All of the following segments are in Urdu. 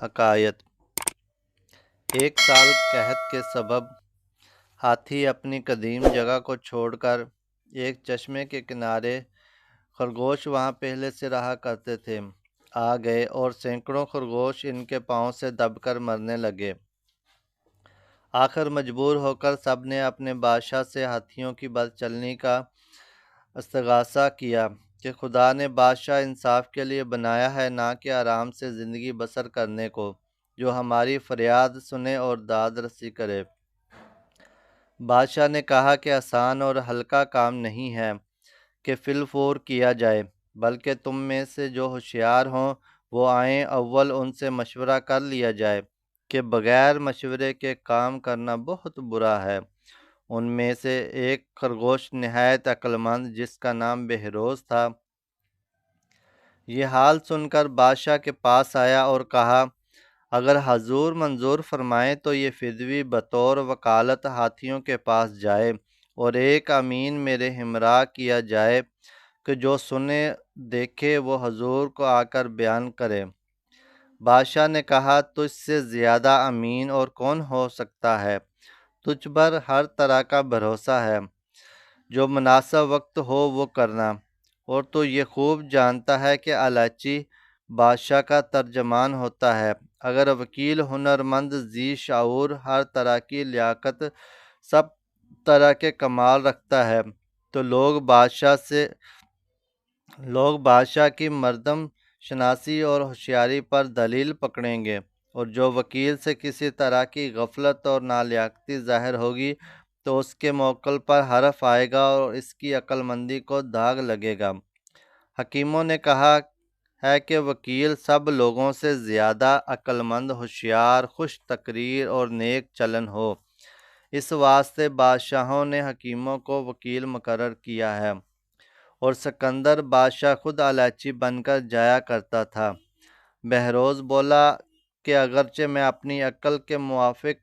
حکایت۔ ایک سال قحط کے سبب ہاتھی اپنی قدیم جگہ کو چھوڑ کر ایک چشمے کے کنارے، خرگوش وہاں پہلے سے رہا کرتے تھے، آ گئے اور سینکڑوں خرگوش ان کے پاؤں سے دب کر مرنے لگے۔ آخر مجبور ہو کر سب نے اپنے بادشاہ سے ہاتھیوں کی بد چلنی کا استغاثہ کیا کہ خدا نے بادشاہ انصاف کے لیے بنایا ہے، نہ کہ آرام سے زندگی بسر کرنے کو، جو ہماری فریاد سنے اور داد رسی کرے۔ بادشاہ نے کہا کہ آسان اور ہلکا کام نہیں ہے کہ فی الفور کیا جائے، بلکہ تم میں سے جو ہوشیار ہوں وہ آئیں، اول ان سے مشورہ کر لیا جائے کہ بغیر مشورے کے کام کرنا بہت برا ہے۔ ان میں سے ایک خرگوش نہایت عقل مند، جس کا نام بہروز تھا، یہ حال سن کر بادشاہ کے پاس آیا اور کہا، اگر حضور منظور فرمائیں تو یہ فدوی بطور وکالت ہاتھیوں کے پاس جائے اور ایک امین میرے ہمراہ کیا جائے کہ جو سنے دیکھے وہ حضور کو آ کر بیان کرے۔ بادشاہ نے کہا، تجھ سے زیادہ امین اور کون ہو سکتا ہے؟ تجھ پر ہر طرح کا بھروسہ ہے، جو مناسب وقت ہو وہ کرنا، اور تو یہ خوب جانتا ہے کہ الاچی بادشاہ کا ترجمان ہوتا ہے۔ اگر وکیل ہنرمند، ذی شعور، ہر طرح کی لیاقت، سب طرح کے کمال رکھتا ہے تو لوگ بادشاہ کی مردم شناسی اور ہوشیاری پر دلیل پکڑیں گے، اور جو وکیل سے کسی طرح کی غفلت اور نالیاقتی ظاہر ہوگی تو اس کے موکل پر حرف آئے گا اور اس کی عقل مندی کو داغ لگے گا۔ حکیموں نے کہا ہے کہ وکیل سب لوگوں سے زیادہ عقل مند، ہوشیار، خوش تقریر اور نیک چلن ہو۔ اس واسطے بادشاہوں نے حکیموں کو وکیل مقرر کیا ہے، اور سکندر بادشاہ خود الاچی بن کر جایا کرتا تھا۔ بہروز بولا کہ اگرچہ میں اپنی عقل کے موافق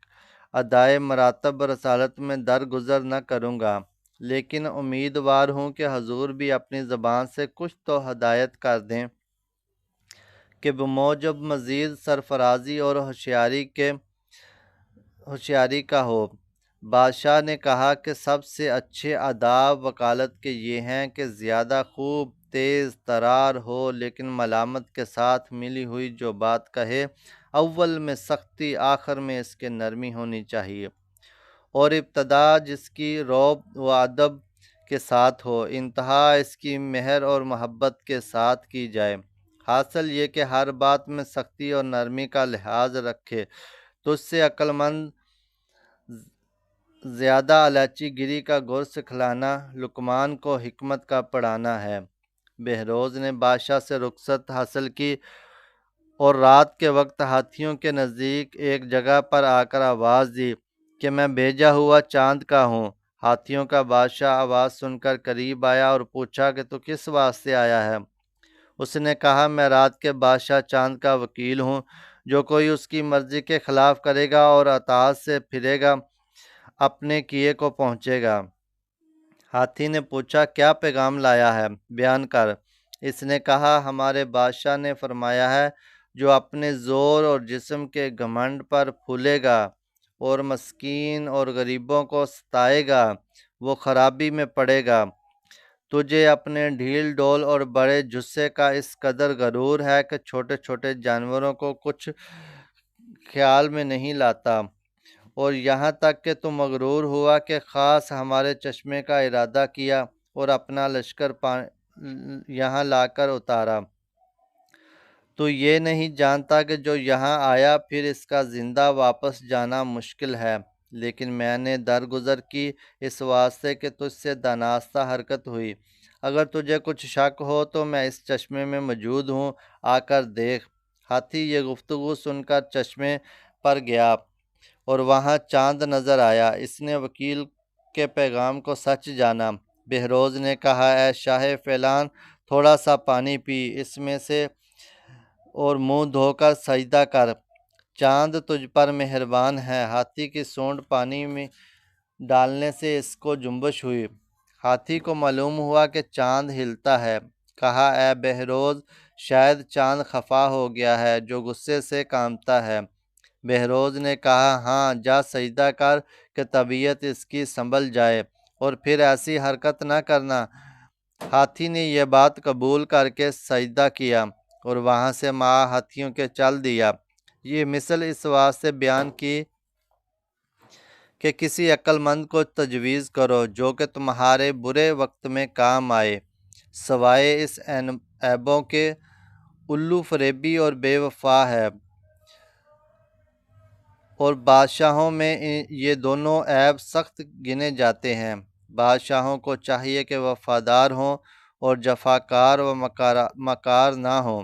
ادائے مراتب رسالت میں درگزر نہ کروں گا، لیکن امیدوار ہوں کہ حضور بھی اپنی زبان سے کچھ تو ہدایت کر دیں کہ بموجب مزید سرفرازی اور ہوشیاری کا ہو۔ بادشاہ نے کہا کہ سب سے اچھے آداب وکالت کے یہ ہیں کہ زیادہ خوب تیز ترار ہو، لیکن ملامت کے ساتھ ملی ہوئی جو بات کہے، اول میں سختی، آخر میں اس کے نرمی ہونی چاہیے، اور ابتدا جس کی رعب و ادب کے ساتھ ہو، انتہا اس کی مہر اور محبت کے ساتھ کی جائے۔ حاصل یہ کہ ہر بات میں سختی اور نرمی کا لحاظ رکھے۔ تجھ سے عقل مند زیادہ الاچی گری کا گر سکھلانا، لقمان کو حکمت کا پڑھانا ہے۔ بہروز نے بادشاہ سے رخصت حاصل کی اور رات کے وقت ہاتھیوں کے نزدیک ایک جگہ پر آ کر آواز دی کہ میں بھیجا ہوا چاند کا ہوں۔ ہاتھیوں کا بادشاہ آواز سن کر قریب آیا اور پوچھا کہ تو کس واسطے آیا ہے؟ اس نے کہا، میں رات کے بادشاہ چاند کا وکیل ہوں، جو کوئی اس کی مرضی کے خلاف کرے گا اور اطاعت سے پھرے گا، اپنے کیے کو پہنچے گا۔ ہاتھی نے پوچھا، کیا پیغام لایا ہے؟ بیان کر۔ اس نے کہا، ہمارے بادشاہ نے فرمایا ہے، جو اپنے زور اور جسم کے گھمنڈ پر پھولے گا اور مسکین اور غریبوں کو ستائے گا، وہ خرابی میں پڑے گا۔ تجھے اپنے ڈھیل ڈول اور بڑے جثے کا اس قدر غرور ہے کہ چھوٹے چھوٹے جانوروں کو کچھ خیال میں نہیں لاتا، اور یہاں تک کہ تو مغرور ہوا کہ خاص ہمارے چشمے کا ارادہ کیا اور اپنا لشکر یہاں لا کر اتارا۔ تو یہ نہیں جانتا کہ جو یہاں آیا پھر اس کا زندہ واپس جانا مشکل ہے، لیکن میں نے درگزر کی اس واسطے کہ تجھ سے دانستہ حرکت ہوئی۔ اگر تجھے کچھ شک ہو تو میں اس چشمے میں موجود ہوں، آ کر دیکھ۔ ہاتھی یہ گفتگو سن کر چشمے پر گیا اور وہاں چاند نظر آیا۔ اس نے وکیل کے پیغام کو سچ جانا۔ بہروز نے کہا، اے شاہ فیلان، تھوڑا سا پانی پی اس میں سے اور منہ دھو کر سجدہ کر، چاند تجھ پر مہربان ہے۔ ہاتھی کی سونڈ پانی میں ڈالنے سے اس کو جنبش ہوئی۔ ہاتھی کو معلوم ہوا کہ چاند ہلتا ہے۔ کہا اے بہروز، شاید چاند خفا ہو گیا ہے جو غصے سے کانپتا ہے۔ بہروز نے کہا ہاں، جا سجدہ کر کہ طبیعت اس کی سنبھل جائے، اور پھر ایسی حرکت نہ کرنا۔ ہاتھی نے یہ بات قبول کر کے سجدہ کیا اور وہاں سے مع ہاتھیوں کے چل دیا۔ یہ مثل اس واسطے بیان کی کہ کسی عقل مند کو تجویز کرو جو کہ تمہارے برے وقت میں کام آئے، سوائے اس عیبوں کے الو فریبی اور بے وفا ہے، اور بادشاہوں میں یہ دونوں عیب سخت گنے جاتے ہیں۔ بادشاہوں کو چاہیے کہ وفادار ہوں اور جفاکار و مکار نہ ہوں۔